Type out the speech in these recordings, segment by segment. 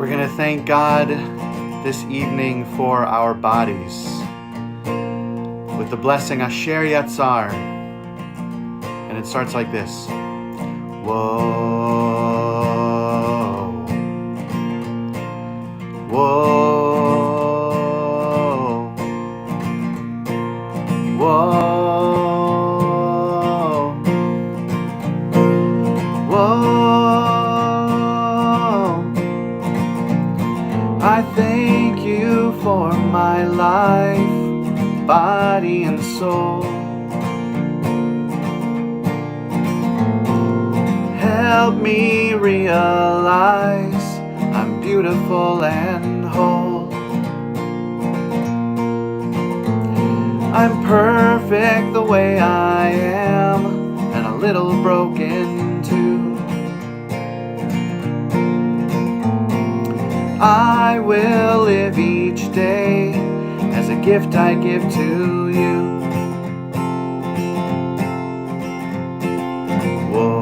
We're going to thank God this evening for our bodies with the blessing Asher Yatzar. And it starts like this. Whoa. Whoa. Whoa. Whoa. I thank you for my life, body and soul. Help me realize I'm beautiful and whole. I'm perfect the way I am, and a little broken too. I will live each day as a gift I give to you. Whoa.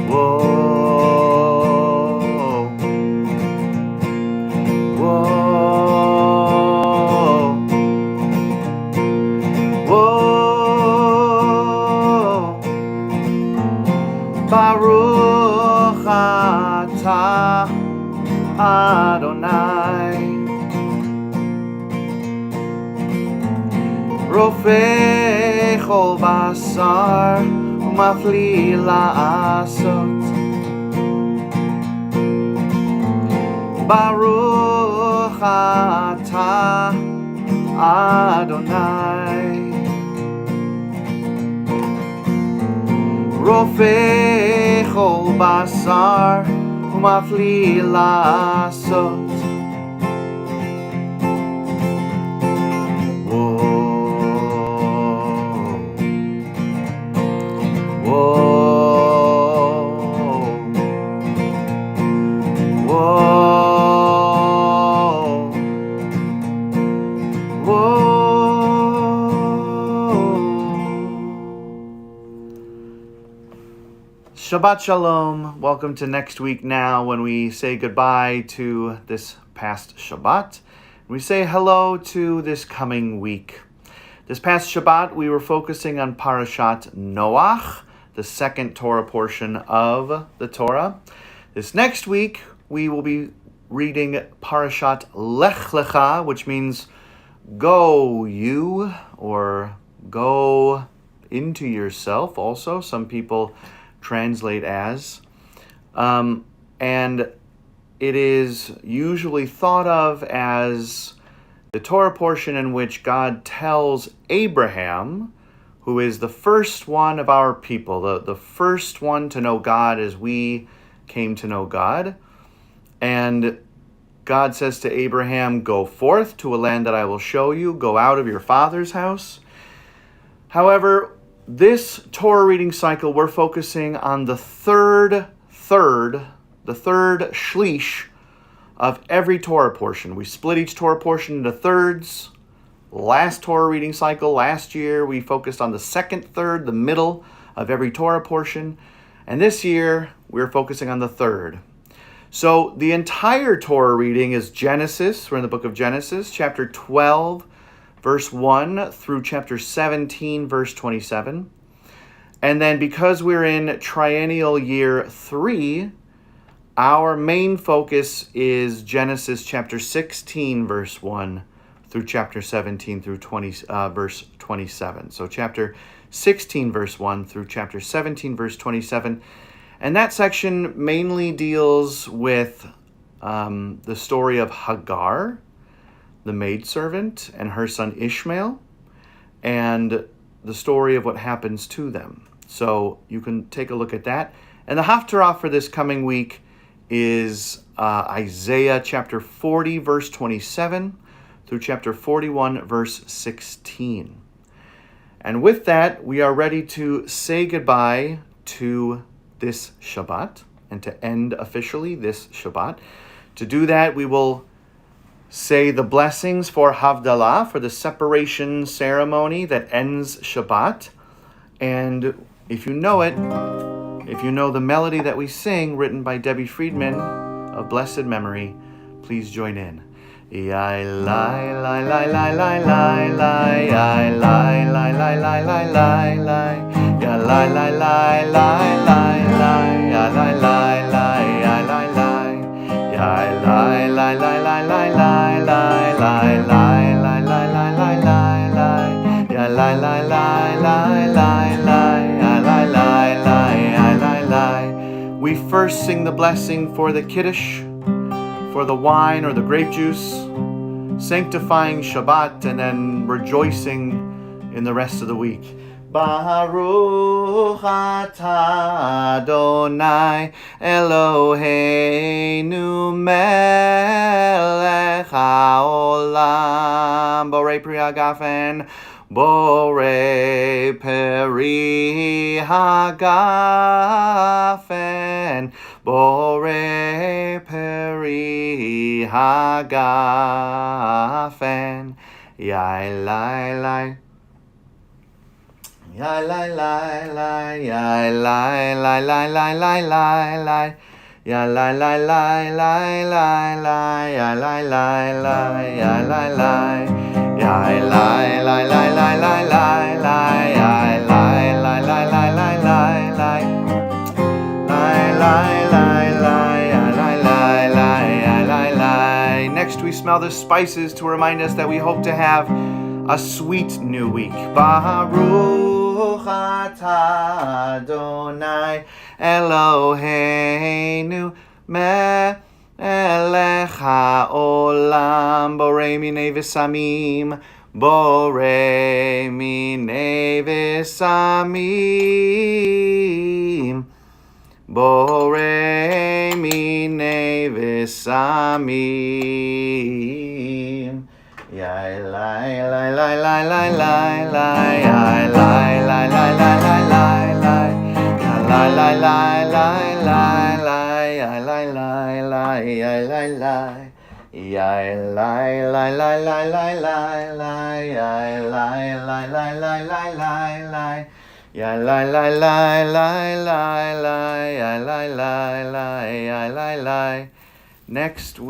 Whoa. Whoa. Whoa. Baruch atah Adonai Rofei chol basar umafli la'asot. Baruch atah Adonai Rofei chol basar umafli la'asot. Shabbat Shalom. Welcome to next week now when we say goodbye to this past Shabbat. We say hello to this coming week. This past Shabbat, we were focusing on Parashat Noach, the second Torah portion of the Torah. This next week, we will be reading Parashat Lech Lecha, which means go you, or go into yourself also. Some people translate as. And it is usually thought of as the Torah portion in which God tells Abraham, who is the first one of our people, the first one to know God as we came to know God. And God says to Abraham, go forth to a land that I will show you, go out of your father's house. However, this Torah reading cycle, we're focusing on the third shlish of every Torah portion. We split each Torah portion into thirds. Last Torah reading cycle, last year, we focused on the second third, the middle of every Torah portion. And this year, we're focusing on the third. So the entire Torah reading is Genesis. We're in the book of Genesis, chapter 12, verse 1 through chapter 17, verse 27. And then because we're in triennial year 3, our main focus is Genesis chapter 16, verse 1 through chapter 17 through verse 27. So chapter 16, verse 1 through chapter 17, verse 27. And that section mainly deals with the story of Hagar, the maidservant, and her son Ishmael, and the story of what happens to them. So you can take a look at that. And the Haftarah for this coming week is Isaiah chapter 40, verse 27 through chapter 41, verse 16. And with that, we are ready to say goodbye to this Shabbat and to end officially this Shabbat. To do that, we will say the blessings for Havdalah, for the separation ceremony that ends Shabbat. And if you know it, If you know the melody that we sing, written by Debbie Friedman of blessed memory, please join in. We first sing the blessing for the Kiddush, for the wine or the grape juice, sanctifying Shabbat, and then rejoicing in the rest of the week. Baruch atah Adonai Eloheinu melech haolam borei pri hagafen borei peri hagafen borei peri hagafen yai lai lai ya la la la ya la la la la la la la ya la la la la la la ya la la la ya la la ya la la la la la la la ya la la la la la la la la. Next we smell the spices to remind us that we hope to have a sweet new week. Baruch atah Adonai Eloheinu melech haolam borei minei v'samim borei minei v'samim borei minei v'samim. Yai lai lai lai lai lai lai lai yai lai lai lai lai lai lai lai yai lai lai lai lai lai yai lai lai lai yai lai lai yai lai lai lai lai lai lai lai yai lai lai lai lai lai lai lai yai lai lai lai lai lai lai yai lai lai lai yai lai lai. Next,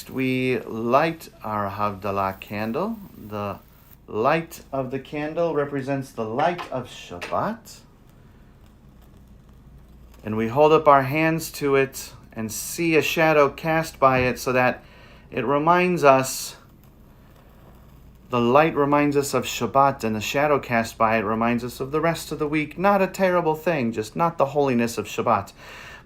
we light our Havdalah candle. The light of the candle represents the light of Shabbat. And we hold up our hands to it and see a shadow cast by it so that it reminds us, the light reminds us of Shabbat, and the shadow cast by it reminds us of the rest of the week. Not a terrible thing, just not the holiness of Shabbat.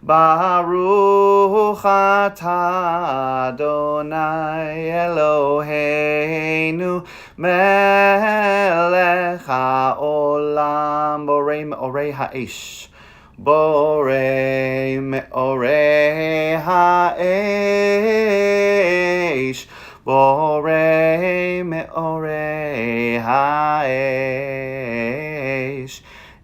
Baruch atah Adonai Eloheinu melech haolam borei meorei ha'esh borei meorei ha'esh borei meorei ha'esh.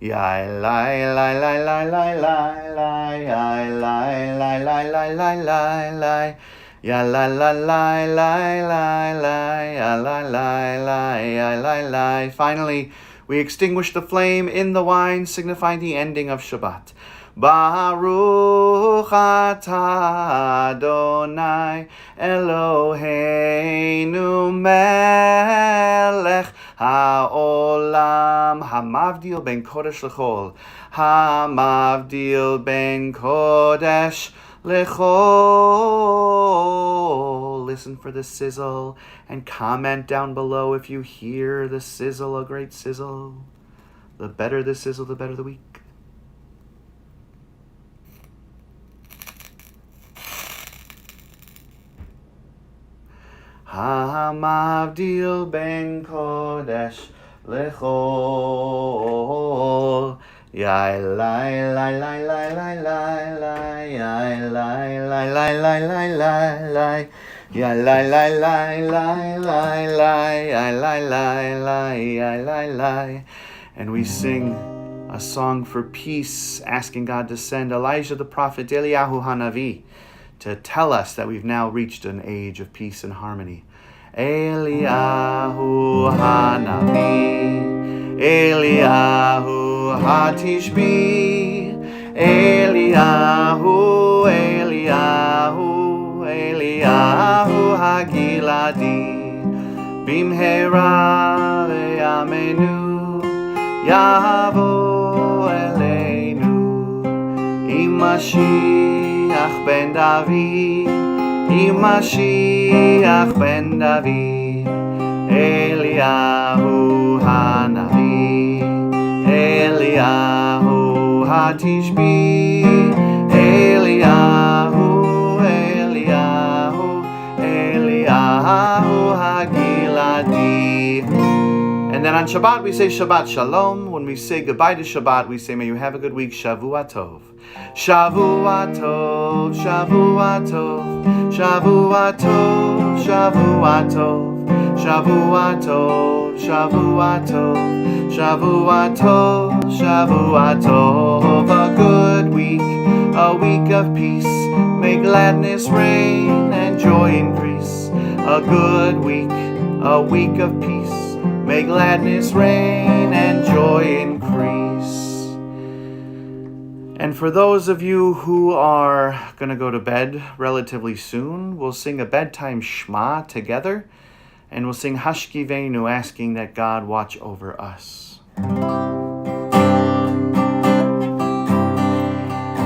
Yai lai lai lai lai lai lai lai yai lai lai lai lai lai lai lai ya la la la la la la ya la la la ya la la. Finally, we extinguish the flame in the wine, signifying the ending of Shabbat. Baruch atah Adonai Eloheinu melech haolam hamavdil ben kodesh lechol hamavdil ben kodesh lechol. Listen for the sizzle and comment down below if you hear the sizzle, a great sizzle. The better the sizzle, the better the week. Hamavdil ben kodesh lechol. Yai lai lai lai lai lai lai lai yai lai lai lai lai lai lai lai yai lai lai lai lai lai lai yai lai lai lai yai lai lai. And we sing a song for peace, asking God to send Elijah the prophet, Eliyahu Hanavi, to tell us that we've now reached an age of peace and harmony. Eliyahu Hanavi, Eliyahu hatishbi, Eliyahu, Eliyahu, Eliyahu hagiladi, bimhera ve'amenu, yavo eleinu, Mashiach ben David, Mashiach ben David, Eliyahu hanavi, Eliyahu hatishbi, Eliyahu, Eliyahu, Eliyahu hagiladi. And then on Shabbat we say Shabbat Shalom. When we say goodbye to Shabbat, we say, may you have a good week. Shavua Tov. Shavua Tov, Shavua Tov, Shavua Tov, Shavua Tov, Shavua Tov, Shavua Tov, Shavua Tov, Shavua Tov. A good week, a week of peace. May gladness reign and joy increase. A good week, a week of peace. May gladness reign and joy increase. And for those of you who are going to go to bed relatively soon, we'll sing a bedtime Shema together, and we'll sing Hashkivenu, asking that God watch over us.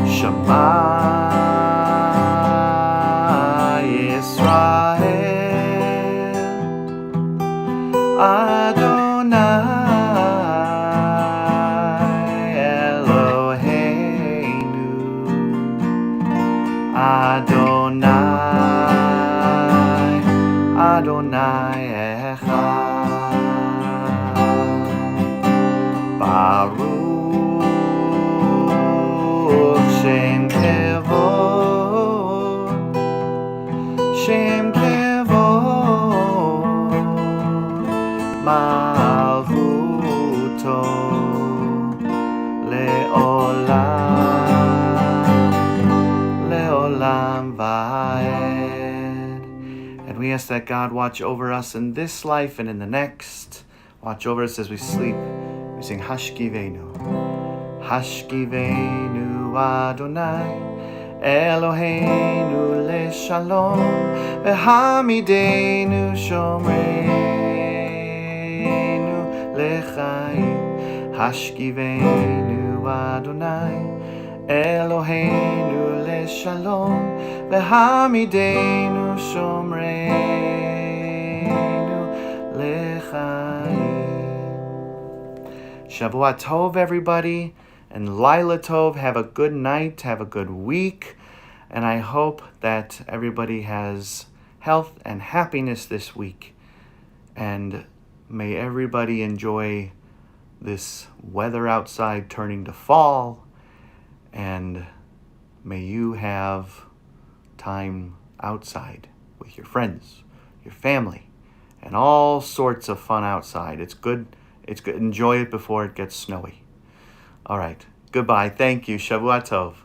Shema Yisrael Adonai Eloheinu, Adonai, Adonai Echad. Baruch Shem Kevod, Shem Kevod, Malchuto Le'olam, Le'olam Va'ed. And we ask that God watch over us in this life and in the next. Watch over us as we sleep. We sing Hashkivenu. Hashkivenu Adonai Eloheinu leShalom V'hamidenu Shomreinu leChaim. Hashkivenu Adonai Eloheinu leShalom V'hamidenu Shomreinu leChaim. Shavua Tov, everybody, and Laila Tov. Have a good night, have a good week, and I hope that everybody has health and happiness this week. And may everybody enjoy this weather outside turning to fall, and may you have time outside with your friends, your family, and all sorts of fun outside. It's good. It's good. Enjoy it before it gets snowy. All right. Goodbye. Thank you. Shavua Tov.